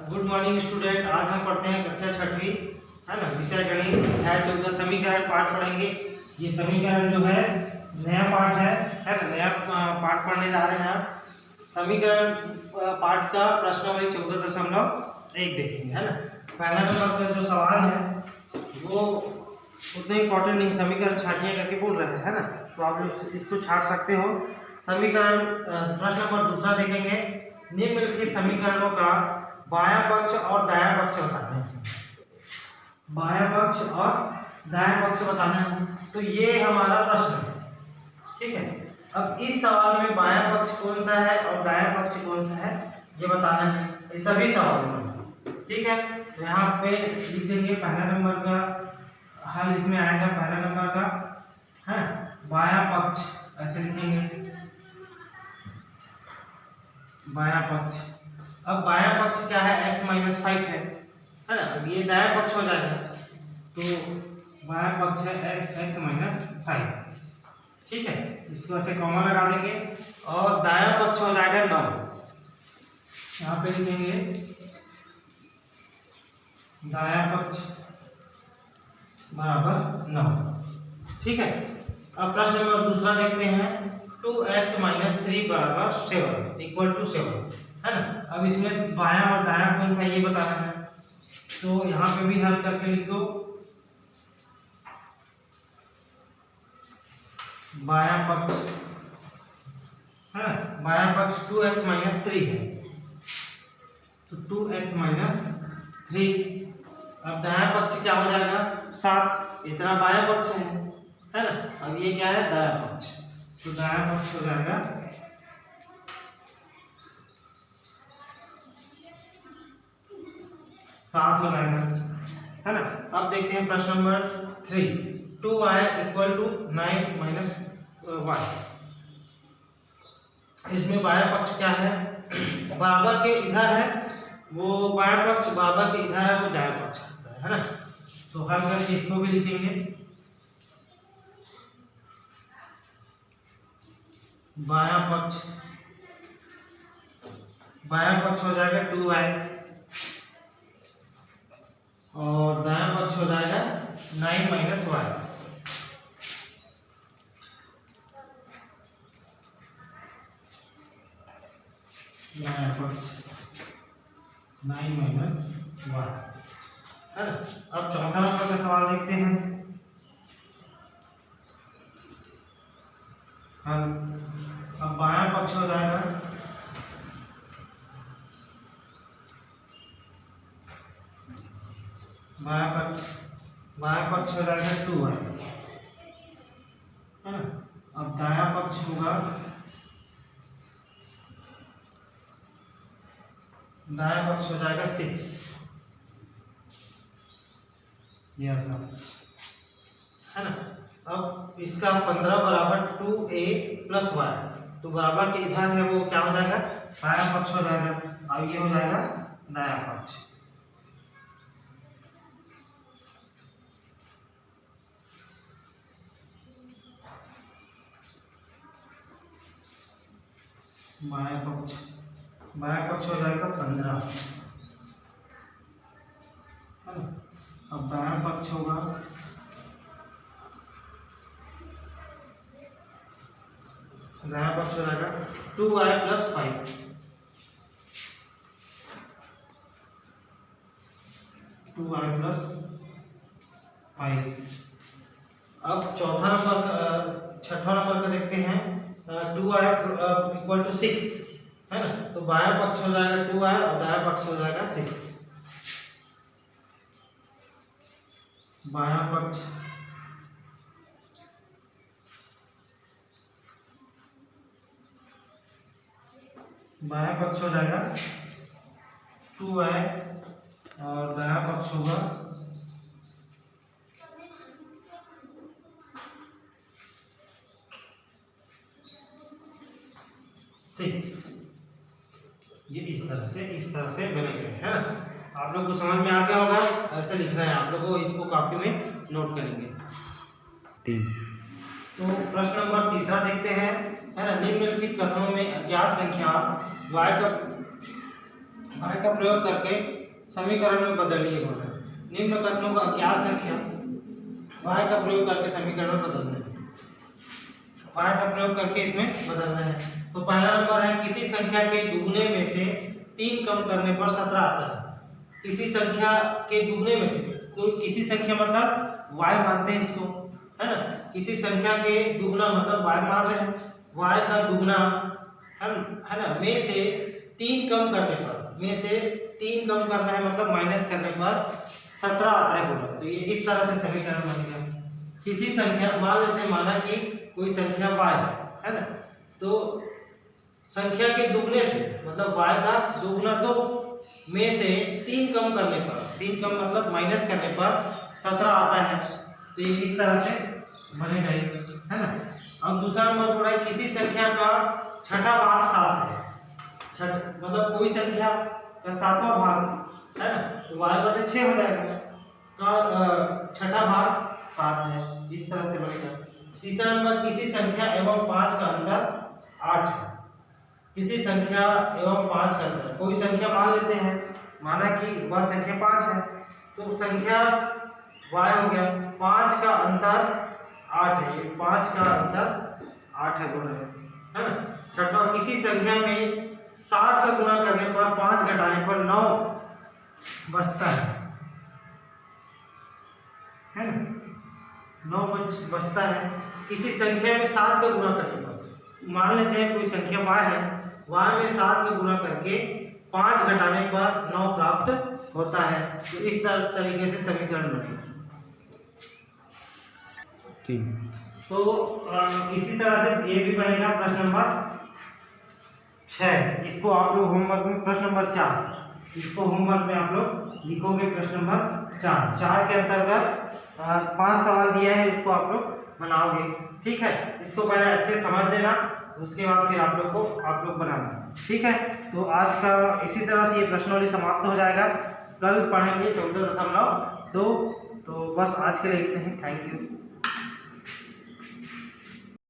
Good morning student. आज हम पढ़ते हैं कक्षा 6वीं, है ना, विषय गणित, अध्याय 14 समीकरण पाठ पढ़ेंगे। ये समीकरण जो है नया पाठ है ना, नया पाठ पढ़ने जा रहे हैं आप। समीकरण पाठ का प्रश्न नंबर 14.1 देखेंगे, है ना। पहला नंबर का जो सवाल है वो उतना इम्पोर्टेंट नहीं, समीकरण छाटिए करके बोल रहे हैं, है ना, तो आप इसको छाट सकते हो। समीकरण प्रश्न नंबर दूसरा देखेंगे। निम्नलिखित समीकरणों का बायां पक्ष और दायां पक्ष बताना है। इसमें बायां पक्ष और दायां पक्ष बताना है, तो ये हमारा प्रश्न है, ठीक है। अब इस सवाल में बायां पक्ष कौन सा है और दायां पक्ष कौन सा है ये बताना है, ये सभी सवालों में, ठीक है। तो यहाँ पे लिख देंगे पहला नंबर का हल इसमें आएगा, पहला नंबर का है बायां पक्ष, ऐसे लिखेंगे बायां पक्ष। अब बायां पक्ष क्या है, x-5 है ना। अब ये दायां पक्ष हो जाएगा, तो बायां पक्ष है x-5, ठीक है। इसको ऐसे कॉमा लगा देंगे और दायां पक्ष हो जाएगा 9। यहाँ पे लिखेंगे दायां पक्ष बराबर 9, ठीक है। अब प्रश्न नंबर दूसरा देखते हैं। 2x-3 बराबर 7 इक्वल टू 7, है ना। अब इसमें बायां और दायां कौन सा ये बताना है, तो यहाँ पे भी हल करके लिख दो। बायां पक्ष है ना, बायां पक्ष 2x-3 है, तो 2x-3। अब दायां पक्ष क्या हो जाएगा 7, इतना बायां पक्ष है ना। अब ये क्या है दायां पक्ष, तो दायां पक्ष हो जाएगा 7 हो जाएगा, है ना। अब देखते हैं प्रश्न number 3। 2y equal to 9 - y। इसमें बायां पक्ष क्या है, बराबर के इधर है, वो बायां पक्ष बराबर के इधर है, वो दायां पक्ष है ना। तो हल करके इसको भी लिखेंगे। बायां पक्ष हो जाएगा 2y और दायां पक्ष हो जाएगा 9 - y। दायां पक्ष 9 - y, है ना। अब चौथा नंबर का सवाल देखते हैं। अब बायां पक्ष हो जाएगा बायां पक्ष हो जाएगा 2y, है ना। अब दायां पक्ष होगा, दायां पक्ष हो जाएगा 6, यस है ना। अब इसका 15 बराबर 2a + y, तो बराबर के इधर है वो क्या हो जाएगा बायां पक्ष हो जाएगा। अब ये हो जाएगा दायां पक्ष, बायां पक्ष हो जाएगा 15, है ना। अब दायां पक्ष होगा दायां पक्ष हो जाएगा 2y + 5, 2y + 5। अब छठा नंबर का देखते हैं। 2y = 6, है ना। तो बायां पक्ष हो जाएगा 2y और दायां पक्ष हो जाएगा 6। बायां पक्ष हो जाएगा 2y और दायां पक्ष होगा 6। ये इस तरह से बनेगा, है ना। आप लोग को समझ में आ गया होगा, ऐसे लिखना है आप लोगों को, इसको कॉपी में नोट करेंगे। 3 तो प्रश्न नंबर तीसरा देखते हैं, है ना। निम्नलिखित कथनों में अज्ञात संख्या y का y का प्रयोग करके समीकरण में बदलिए बोल रहे हैं। निम्न कथनों का अज्ञात संख्या y का प्रयोग करके समीकरण में बदलना है, y का प्रयोग करके इसमें बदलना है। तो पहला नंबर है किसी संख्या के दुगने में से 3 कम करने पर 17 आता है। किसी संख्या के दुगने में से, तो किसी संख्या मतलब y मानते हैं इसको, है ना। किसी संख्या के दुगना मतलब y मान रहे हैं, y का दुगना है ना, में से 3 कम करने पर, में से 3 कम करना है मतलब माइनस करने पर 17 आता है बोल रहे। तो ये इस तरह से समीकरण बनेगा। किसी संख्या मान लेते हैं, माना कि कोई संख्या y है ना, तो संख्या के दुगने से मतलब y का दुगना 2 में से 3 कम करने पर, 3 कम मतलब माइनस करने पर 17 आता है। तो ये इस तरह से बनेगा ये, है ना। अब दूसरा नंबर बोल रहा है किसी संख्या का छठा भाग 7 है। मतलब कोई संख्या का 7वां भाग है ना, तो y बटे 6 हो जाएगा, तो छठा भाग 7 है, इस तरह से बनेगा। तीसरा नंबर किसी संख्या एवं 5 का अंतर 8 है। किसी संख्या एवं 5 का अंतर, कोई संख्या मान लेते हैं, माना कि वह संख्या 5 है, तो संख्या y हो गया, 5 का अंतर 8 है, 5 का अंतर 8 है बोल रहे हैं, है ना। छठा किसी संख्या में 7 का गुणा करने पर 5 घटाने पर 9 बचता है ना, 9 बचता है। किसी संख्या में 7 का गुणा करने पर, मान लेते हैं कोई संख्या y है, y में 7 का गुणा करके 5 घटाने पर 9 प्राप्त होता है। तो इस तरीके से समीकरण बनेगा। ठीक, तो इसी तरह से ये भी बनेगा प्रश्न नंबर 6। इसको आप लोग होमवर्क में प्रश्न नंबर 4, इसको होमवर्क में आप लोग लिखोगे प्रश्न नंबर 4 के अंतर्गत 5 सवाल दिया है, उसको आप लोग बनाओगे। ठीक है, इसको पहले अच्छे समझ देना, उसके बाद फिर आप लोग बनाना। ठीक है, तो आज का इसी तरह से ये प्रश्नावली समाप्त हो जाएगा। कल पढ़ेंगे 14.2। तो बस आज के लिए इतने ही। Thank you.